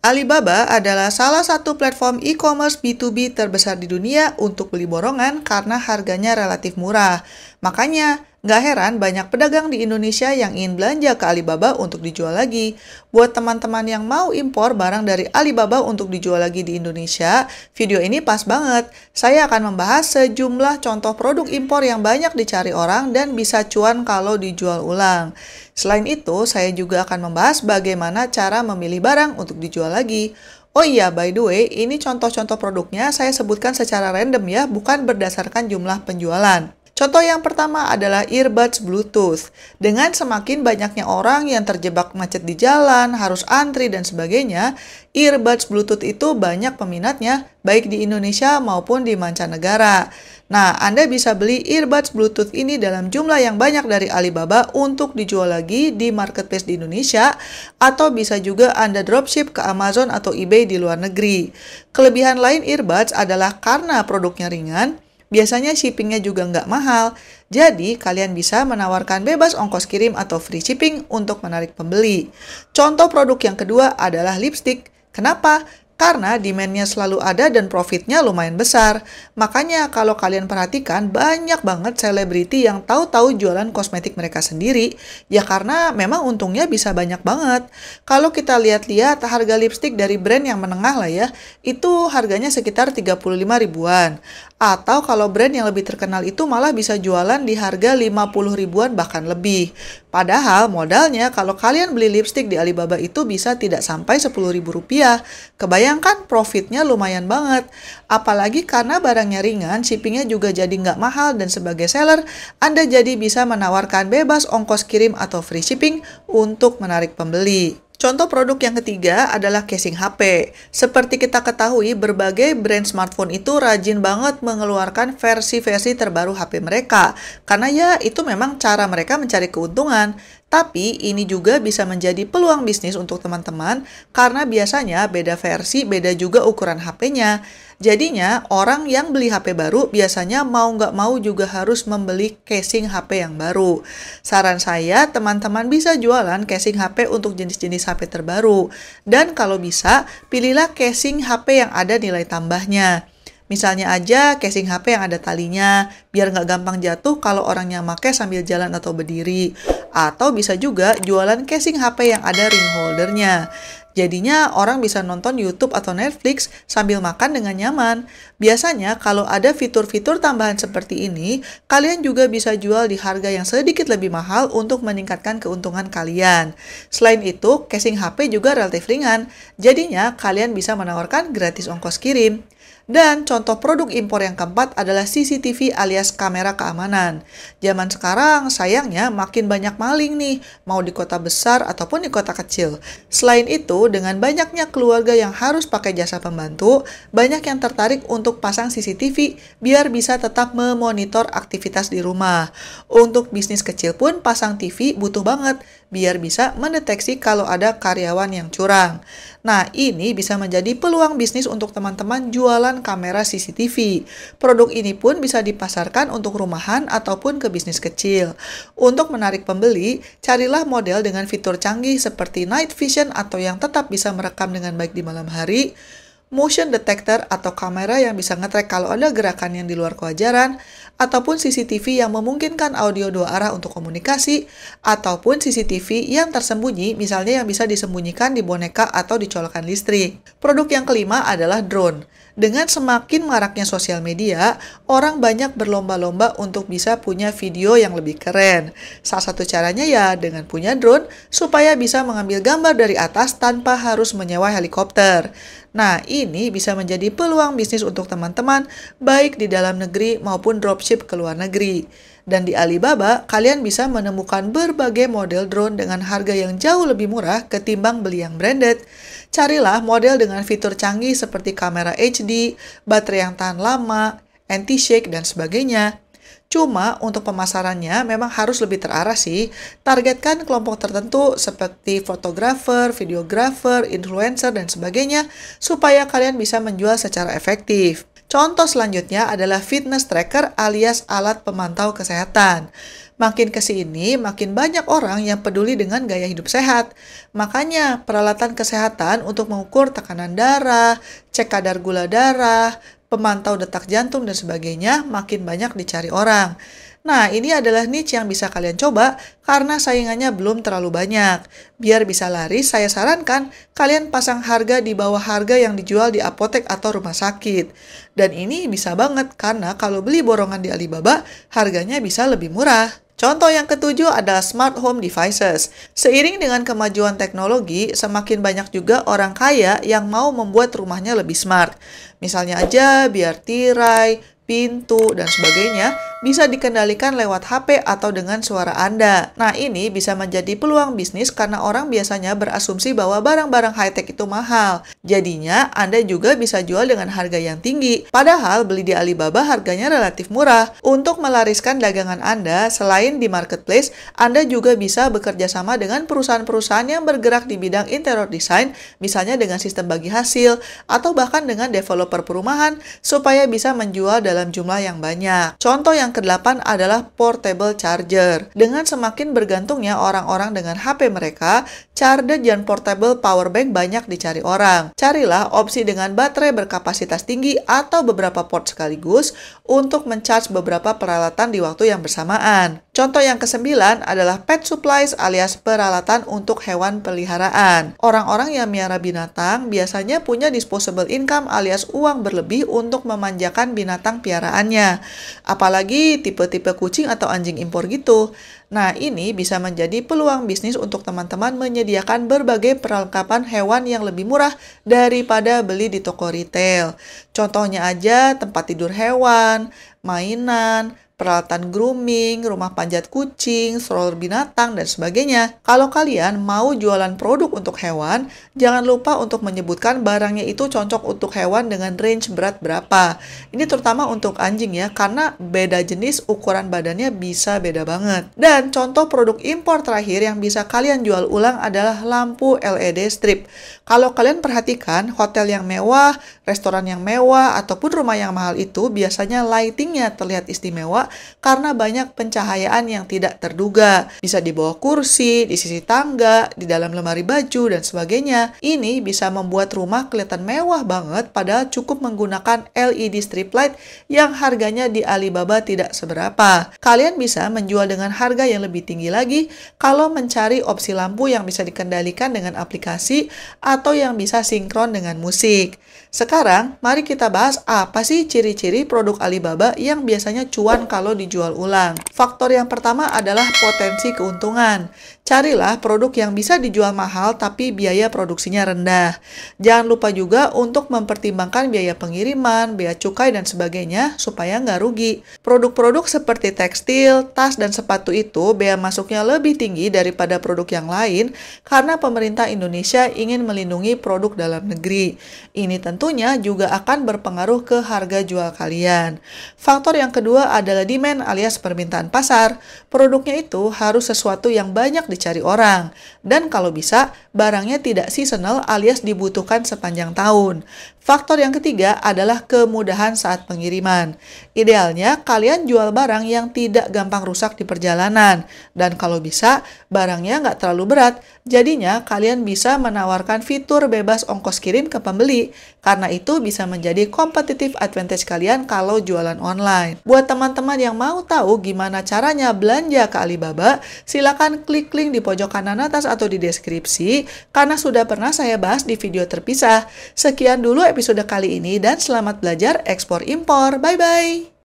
Alibaba adalah salah satu platform e-commerce B2B terbesar di dunia untuk beli borongan karena harganya relatif murah. Makanya, nggak heran banyak pedagang di Indonesia yang ingin belanja ke Alibaba untuk dijual lagi. Buat teman-teman yang mau impor barang dari Alibaba untuk dijual lagi di Indonesia, video ini pas banget. Saya akan membahas sejumlah contoh produk impor yang banyak dicari orang dan bisa cuan kalau dijual ulang. Selain itu, saya juga akan membahas bagaimana cara memilih barang untuk dijual lagi. Oh iya, by the way, ini contoh-contoh produknya saya sebutkan secara random ya, bukan berdasarkan jumlah penjualan. Contoh yang pertama adalah earbuds Bluetooth. Dengan semakin banyaknya orang yang terjebak macet di jalan, harus antri dan sebagainya, earbuds Bluetooth itu banyak peminatnya, baik di Indonesia maupun di mancanegara. Nah, Anda bisa beli earbuds Bluetooth ini dalam jumlah yang banyak dari Alibaba untuk dijual lagi di marketplace di Indonesia, atau bisa juga Anda dropship ke Amazon atau eBay di luar negeri. Kelebihan lain earbuds adalah karena produknya ringan, biasanya shippingnya juga nggak mahal, jadi kalian bisa menawarkan bebas ongkos kirim atau free shipping untuk menarik pembeli. Contoh produk yang kedua adalah lipstick. Kenapa? Karena demand-nya selalu ada dan profitnya lumayan besar. Makanya kalau kalian perhatikan banyak banget selebriti yang tahu-tahu jualan kosmetik mereka sendiri, ya karena memang untungnya bisa banyak banget. Kalau kita lihat-lihat harga lipstick dari brand yang menengah lah ya, itu harganya sekitar 35 ribuan. Atau kalau brand yang lebih terkenal itu malah bisa jualan di harga 50 ribuan bahkan lebih. Padahal modalnya kalau kalian beli lipstick di Alibaba itu bisa tidak sampai 10 ribu rupiah. Kebayangkan profitnya lumayan banget. Apalagi karena barangnya ringan, shippingnya juga jadi nggak mahal dan sebagai seller, Anda jadi bisa menawarkan bebas ongkos kirim atau free shipping untuk menarik pembeli. Contoh produk yang ketiga adalah casing HP. Seperti kita ketahui, berbagai brand smartphone itu rajin banget mengeluarkan versi-versi terbaru HP mereka. Karena ya itu memang cara mereka mencari keuntungan. Tapi ini juga bisa menjadi peluang bisnis untuk teman-teman karena biasanya beda versi, beda juga ukuran HP-nya. Jadinya orang yang beli HP baru biasanya mau nggak mau juga harus membeli casing HP yang baru. Saran saya teman-teman bisa jualan casing HP untuk jenis-jenis HP terbaru. Dan kalau bisa, pilihlah casing HP yang ada nilai tambahnya. Misalnya aja casing HP yang ada talinya, biar nggak gampang jatuh kalau orangnya pakai sambil jalan atau berdiri. Atau bisa juga jualan casing HP yang ada ring holdernya. Jadinya orang bisa nonton YouTube atau Netflix sambil makan dengan nyaman. Biasanya kalau ada fitur-fitur tambahan seperti ini, kalian juga bisa jual di harga yang sedikit lebih mahal untuk meningkatkan keuntungan kalian. Selain itu, casing HP juga relatif ringan. Jadinya kalian bisa menawarkan gratis ongkos kirim. Dan contoh produk impor yang keempat adalah CCTV alias kamera keamanan. Zaman sekarang sayangnya makin banyak maling nih, mau di kota besar ataupun di kota kecil. Selain itu, dengan banyaknya keluarga yang harus pakai jasa pembantu, banyak yang tertarik untuk pasang CCTV biar bisa tetap memonitor aktivitas di rumah. Untuk bisnis kecil pun pasang TV butuh banget, biar bisa mendeteksi kalau ada karyawan yang curang. Nah, ini bisa menjadi peluang bisnis untuk teman-teman jualan kamera CCTV. Produk ini pun bisa dipasarkan untuk rumahan ataupun ke bisnis kecil. Untuk menarik pembeli, carilah model dengan fitur canggih seperti night vision atau yang tetap bisa merekam dengan baik di malam hari, motion detector atau kamera yang bisa nge-track kalau ada gerakan yang di luar kewajaran, ataupun CCTV yang memungkinkan audio 2 arah untuk komunikasi, ataupun CCTV yang tersembunyi, misalnya yang bisa disembunyikan di boneka atau dicolokan listrik. Produk yang kelima adalah drone. Dengan semakin maraknya sosial media, orang banyak berlomba-lomba untuk bisa punya video yang lebih keren. Salah satu caranya ya dengan punya drone supaya bisa mengambil gambar dari atas tanpa harus menyewa helikopter. Nah, ini bisa menjadi peluang bisnis untuk teman-teman, baik di dalam negeri maupun dropship ke luar negeri. Dan di Alibaba, kalian bisa menemukan berbagai model drone dengan harga yang jauh lebih murah ketimbang beli yang branded. Carilah model dengan fitur canggih seperti kamera HD, baterai yang tahan lama, anti-shake, dan sebagainya. Cuma untuk pemasarannya memang harus lebih terarah sih. Targetkan kelompok tertentu seperti fotografer, videografer, influencer, dan sebagainya supaya kalian bisa menjual secara efektif. Contoh selanjutnya adalah fitness tracker alias alat pemantau kesehatan. Makin ke sini, makin banyak orang yang peduli dengan gaya hidup sehat. Makanya, peralatan kesehatan untuk mengukur tekanan darah, cek kadar gula darah, pemantau detak jantung, dan sebagainya makin banyak dicari orang. Nah, ini adalah niche yang bisa kalian coba karena saingannya belum terlalu banyak. Biar bisa laris, saya sarankan kalian pasang harga di bawah harga yang dijual di apotek atau rumah sakit. Dan ini bisa banget karena kalau beli borongan di Alibaba, harganya bisa lebih murah. Contoh yang ketujuh adalah smart home devices. Seiring dengan kemajuan teknologi, semakin banyak juga orang kaya yang mau membuat rumahnya lebih smart. Misalnya aja biar tirai, pintu, dan sebagainya bisa dikendalikan lewat HP atau dengan suara Anda. Nah, ini bisa menjadi peluang bisnis karena orang biasanya berasumsi bahwa barang-barang high-tech itu mahal. Jadinya, Anda juga bisa jual dengan harga yang tinggi. Padahal, beli di Alibaba harganya relatif murah. Untuk melariskan dagangan Anda, selain di marketplace, Anda juga bisa bekerja sama dengan perusahaan-perusahaan yang bergerak di bidang interior design, misalnya dengan sistem bagi hasil, atau bahkan dengan developer perumahan, supaya bisa menjual dalam jumlah yang banyak. Contoh yang ke-8 adalah portable charger. Dengan semakin bergantungnya orang-orang dengan HP mereka, charger dan portable power bank banyak dicari orang. Carilah opsi dengan baterai berkapasitas tinggi atau beberapa port sekaligus untuk mencharge beberapa peralatan di waktu yang bersamaan. Contoh yang ke-9 adalah pet supplies alias peralatan untuk hewan peliharaan. Orang-orang yang miara binatang biasanya punya disposable income alias uang berlebih untuk memanjakan binatang piaraannya. Apalagi tipe-tipe kucing atau anjing impor gitu. Nah, ini bisa menjadi peluang bisnis untuk teman-teman menyediakan berbagai perlengkapan hewan yang lebih murah daripada beli di toko retail. Contohnya aja tempat tidur hewan, mainan, peralatan grooming, rumah panjat kucing, stroller binatang, dan sebagainya. Kalau kalian mau jualan produk untuk hewan, jangan lupa untuk menyebutkan barangnya itu cocok untuk hewan dengan range berat berapa. Ini terutama untuk anjing ya, karena beda jenis ukuran badannya bisa beda banget. Dan contoh produk impor terakhir yang bisa kalian jual ulang adalah lampu LED strip. Kalau kalian perhatikan, hotel yang mewah, restoran yang mewah, ataupun rumah yang mahal itu biasanya lightingnya terlihat istimewa karena banyak pencahayaan yang tidak terduga. Bisa di bawah kursi, di sisi tangga, di dalam lemari baju, dan sebagainya. Ini bisa membuat rumah kelihatan mewah banget padahal cukup menggunakan LED strip light yang harganya di Alibaba tidak seberapa. Kalian bisa menjual dengan harga yang lebih tinggi lagi kalau mencari opsi lampu yang bisa dikendalikan dengan aplikasi atau yang bisa sinkron dengan musik. Sekarang, mari kita bahas apa sih ciri-ciri produk Alibaba yang biasanya cuan kalau dijual ulang. Faktor yang pertama adalah potensi keuntungan. Carilah produk yang bisa dijual mahal tapi biaya produksinya rendah. Jangan lupa juga untuk mempertimbangkan biaya pengiriman, biaya cukai, dan sebagainya supaya nggak rugi. Produk-produk seperti tekstil, tas, dan sepatu itu biaya masuknya lebih tinggi daripada produk yang lain karena pemerintah Indonesia ingin melindungi produk dalam negeri. Ini tentunya juga akan berpengaruh ke harga jual kalian. Faktor yang kedua adalah demand alias permintaan pasar. Produknya itu harus sesuatu yang banyak dicari orang. Dan kalau bisa, barangnya tidak seasonal alias dibutuhkan sepanjang tahun. Faktor yang ketiga adalah kemudahan saat pengiriman. Idealnya, kalian jual barang yang tidak gampang rusak di perjalanan. Dan kalau bisa, barangnya nggak terlalu berat. Jadinya, kalian bisa menawarkan fitur bebas ongkos kirim ke pembeli. Karena itu bisa menjadi competitive advantage kalian kalau jualan online. Buat teman-teman yang mau tahu gimana caranya belanja ke Alibaba, silakan klik link di pojok kanan atas atau di deskripsi, karena sudah pernah saya bahas di video terpisah. Sekian dulu episode kali ini dan selamat belajar ekspor impor. Bye-bye!